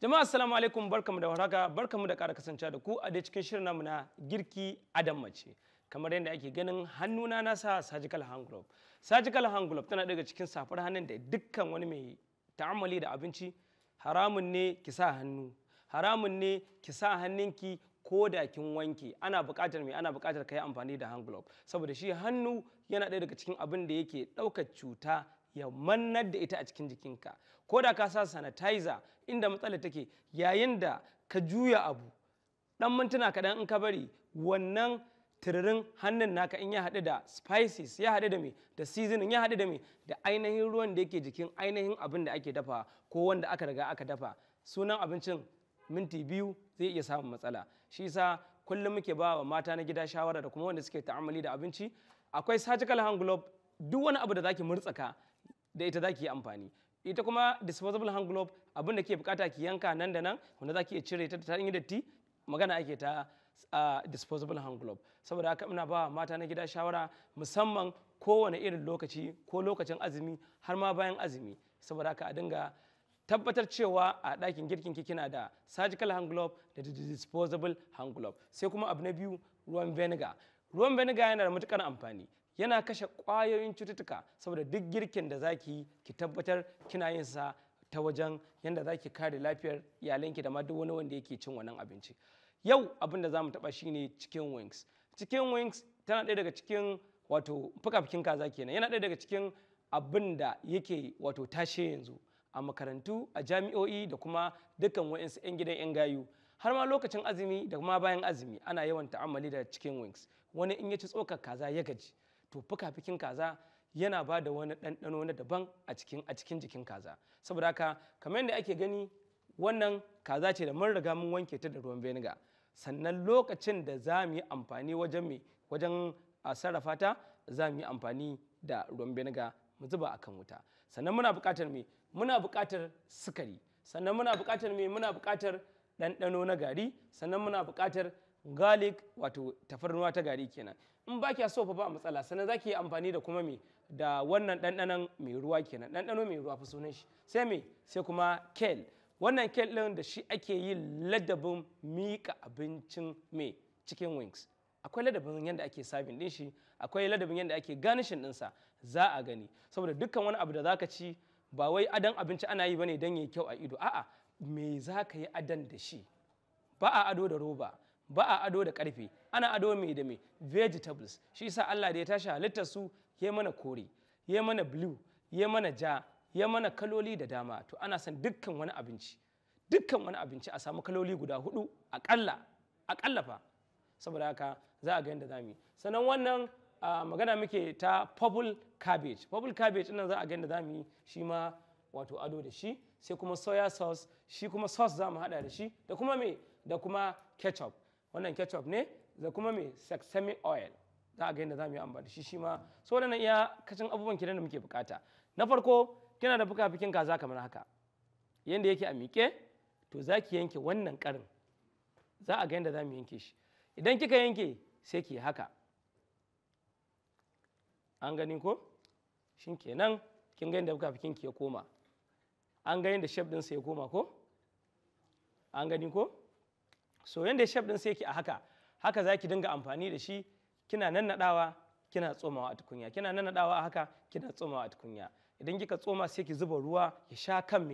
Jama'a assalamu alaikum, barkamu da warhaka, barkamu da ƙara kasancewa da ku a dai cikin shirin namu na girki Adon mace. Kamar yadda ake ganin hannuna na sa surgical hand glove. Surgical hand glove tana daga cikin safar hannun da dukkan wani mai ta'ammali da abinci haramun ne ki sa hannu, haramun ne ki sa hannunki ko da kin wanke. Ana buƙatar ana buƙatar kai amfani da hand glove saboda shi hannu yana ɗaya daga cikin abin da yake ɗaukar cuta ya mannar da ita a cikin jikinka. Ko da ka sa sanitizer, inda matsalar take yayin da ka juya abu ɗan mintuna kaɗan in ka bari wannan tiririn hannun naka in ya haɗu da spices, ya haɗu da me da seasoning, ya haɗu da me da ainihin ruwan da yake jikin ainihin abin da ake dafa ko wanda aka riga aka dafa, sunan abincin minti 2 zai iya samun matsala. Shi yasa kullum muke ba wa mata na gida shawara da kuma wanda suke ta'ammali da abinci, akwai surgical hand glove. Duk wani abu da zaki murtsaka da ita zaki yi amfani. Ita kuma disposable hand glove abin da ke bukata ki yanka nan da nan, wanda zaki iya cire ta ta yi datti, magana ake ta disposable hand glove. Saboda haka ina ba mata na gida shawara, musamman kowane irin lokaci ko lokacin azumi har ma bayan azumi. Saboda haka a dinga tabbatar cewa a ɗakin girkin ki kina da surgical hand glove da disposable hand glove. Sai kuma abu na biyu, ruwan vinegar. Ruwan vinegar yana da matukar amfani, yana kashe ƙwayoyin cututtuka. Saboda duk girkin da zaki yi ki tabbatar kina yin sa ta wajen yanda zaki kare lafiyar iyalanki da ma duk wani wanda yake cin wannan abinci. Yau abin da zamu taba shine chicken wings. Chicken wings tana ɗaya daga cikin wato fuka-fukin kaza kenan. Yana ɗaya daga cikin abin da yake wato tashe yanzu a makarantu, a jami'o'i da kuma dukkan wa'insu 'yan gidan 'yan gayu. Har ma lokacin azumi da kuma bayan azumi ana yawan ta'ammali da chicken wings. Wani in ya ci tsokar kaza ya gaji, to fuka-fukin kaza yana ba da wani ɗanɗano na daban a cikin jikin kaza. Saboda haka kamar yadda ake gani wannan kaza ce da mun riga mun wanke ta da ruwan vinegar. Sannan lokacin da za mu yi amfani wajen sarrafa ta, za mu yi amfani da ruwan vinegar mu zuba a kan wuta. Sannan muna buƙatar muna buƙatar sukari. Sannan muna buƙatar ɗanɗano na gari. Sannan muna buƙatar garlic, wato tafarnuwa ta gari kenan. In ba kya so fa ba matsala, sannan za ki yi amfani da kuma da wannan ɗanɗanon mai ruwa kenan. Ɗanɗano mai ruwa fa sunan shi. Sai kuma kale. Wannan kale ɗin da shi ake yin ladabin miƙa abincin chicken wings. Akwai ladabin yadda ake serving ɗin shi, akwai ladabin yadda ake garnishing ɗinsa, za a gani. Saboda dukkan wani abu da za ka ci ba wai adon abinci ana yi bane don yayi kyau a ido, a'a me za ka yi adon da shi. Ba a ado da roba, ba a ado da ƙarfe, ana ado da vegetables. Shi yasa Allah da ya tashi halittar su ya mana kore, ya mana blue, ya mana ja, ya mana kaloli da dama. To ana son dukkan wani abinci a samu kaloli guda 4 aƙalla fa. Saboda haka za a ga yadda za mu yi. Sannan wannan magana muke ta purple cabbage. Purple cabbage ɗin za a ga yadda za mu yi shi ma wato ado da shi. Sai kuma soya sauce, shi kuma sauce za mu haɗa da shi, da kuma ketchup. Wannan ketchup ne da kuma sesame oil. Za a ga yadda za mu yi amfani da shi ma. So waɗannan iya kacin abubuwan kenan da muke bukata. Na farko kina da fuka-fukin kaza kamar haka. Yanda yake a miƙe, to za ki yanke wannan ƙarin. Za a ga yadda za mu yanke shi. Idan kika yanke sai ki haka. An gani ko? Shin kenan kin ga yadda fuka-fukin ki ya koma. An ga yadda shape ɗinsa ya koma ko? An gani ko? So yanda shape ɗinsa yake a haka za ki dinga amfani da shi, kina nannaɗawa kina tsomawa a tukunya, kina nannaɗawa a haka kina tsomawa a tukunya. Idan kika tsoma sai ki zuba ruwa ya sha kan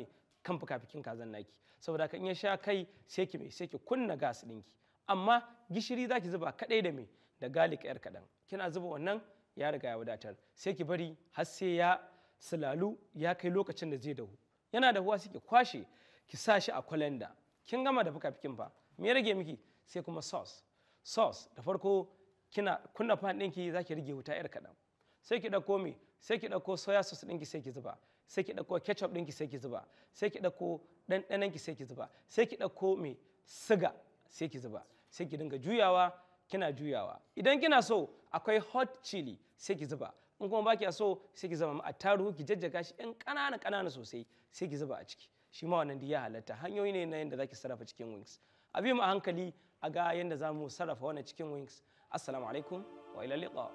fuka-fukin kazan naki. Saboda haka in ya sha kai sai ki kunna gas ɗinki. Amma gishiri za ki zuba kaɗai da garlic yar kaɗan. Kina zuba wannan ya riga ya wadatar. Sai ki bari har sai ya sulalu ya kai lokacin da zai dahu. Yana dahuwa sai ki kwashe ki sa shi a kwalanda. Kin gama da fuka-fukin fa. Me ya rage miki? Sai kuma sauce. Da farko kina kunna pan ɗinki za ki rage wuta yar kaɗan. Sai ki ɗauko soya sauce ɗinki sai ki zuba. sai ki ɗauko ketchup ɗinki sai ki zuba, sai ki ɗauko ɗanɗanonki sai ki zuba, sai ki ɗauko mai siga sai ki zuba, sai ki dinga juyawa kina juyawa. Idan kina so akwai hot chili sai ki zuba, in kuma ba ki so sai ki zama attaruhu ki jajjaga shi ɗan ƙanana sosai sai ki zuba a ciki. Shi ma wannan ya halatta, hanyoyi ne na yadda za ki sarrafa chicken wings. A bi mu a hankali a ga yadda za mu sarrafa wannan chicken wings. Assalamu alaikum wa ila liqa.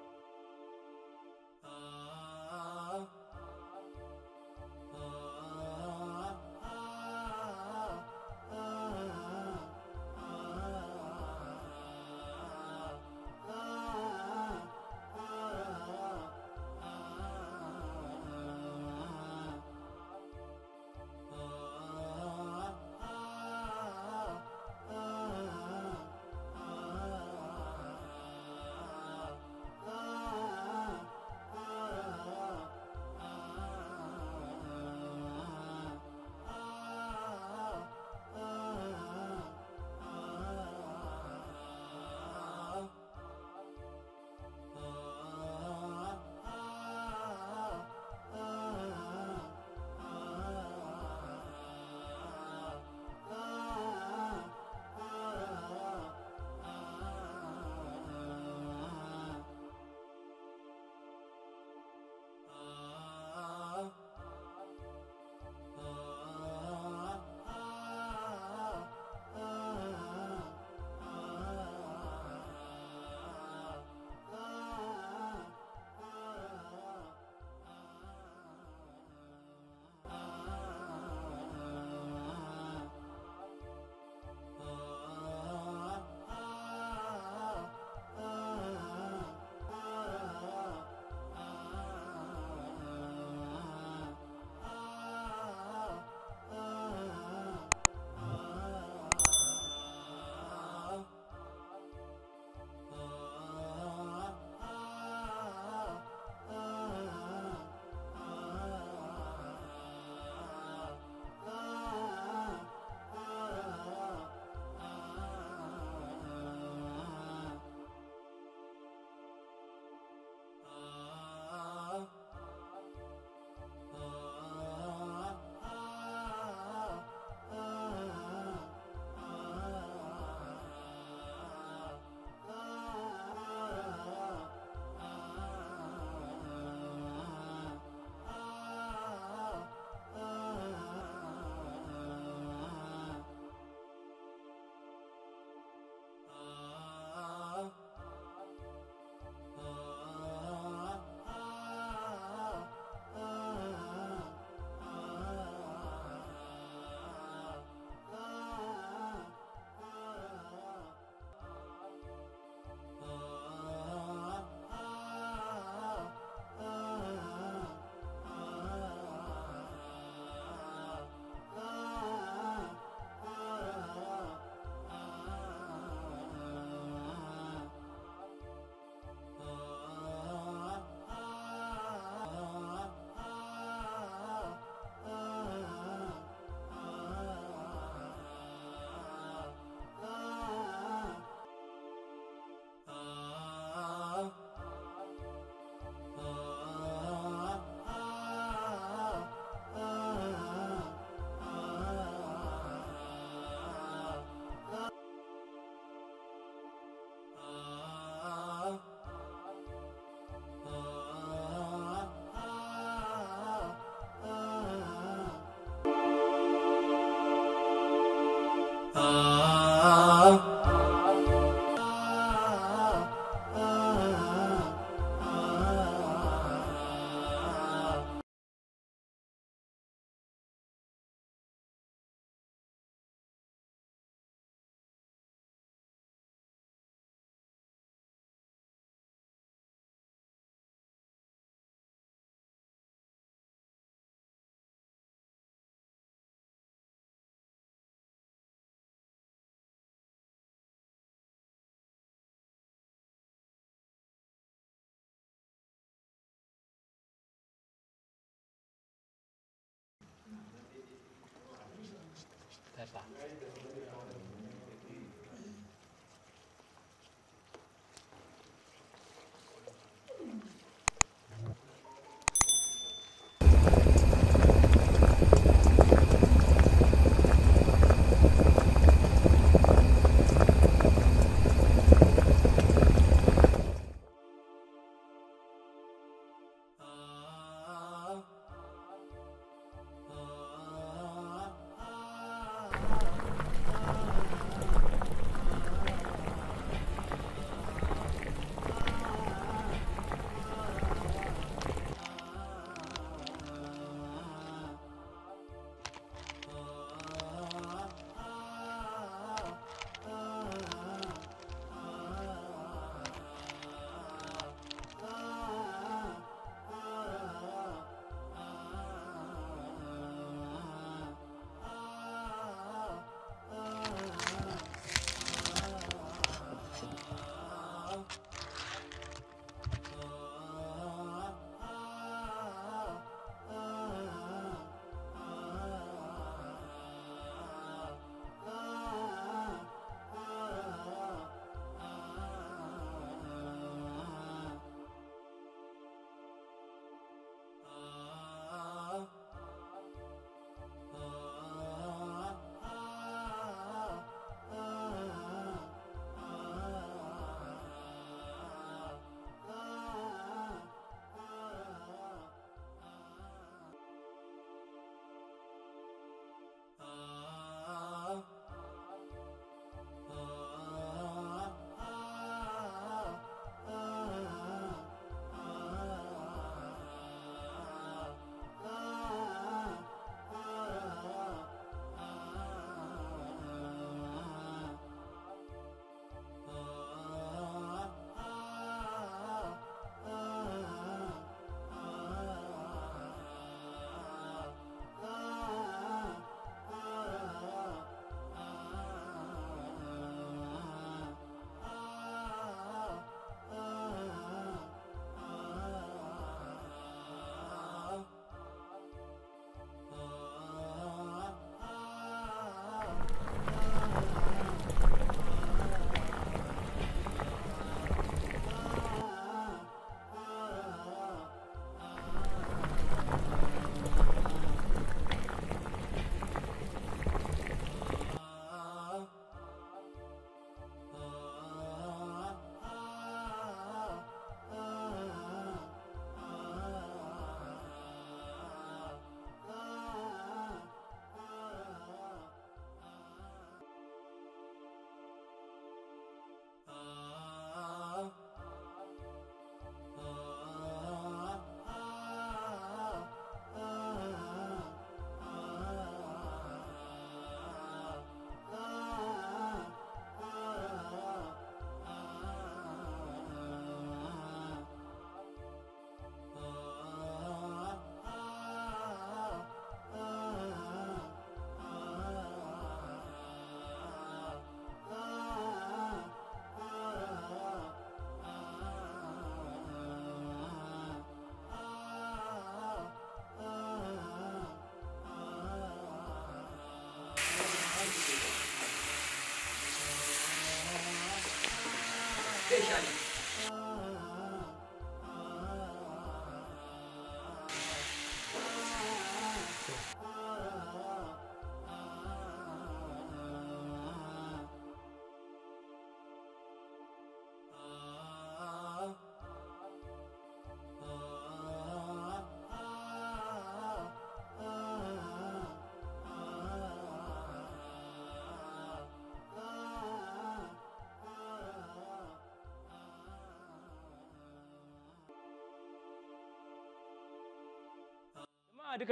shani.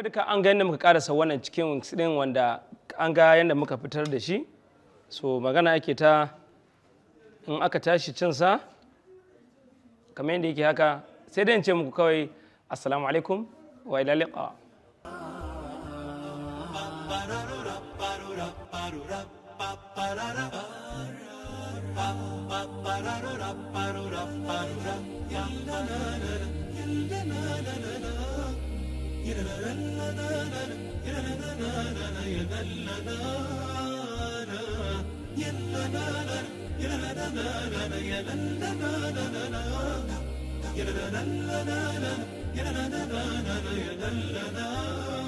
duka an ga yadda muka karasa wannan cikin din wanda an ga yadda muka fitar da shi, so magana ake ta in aka tashi cinsa kamar yadda yake haka, sai dai in ce muku kawai assalamu alaikum wa ila liqa. Iyalina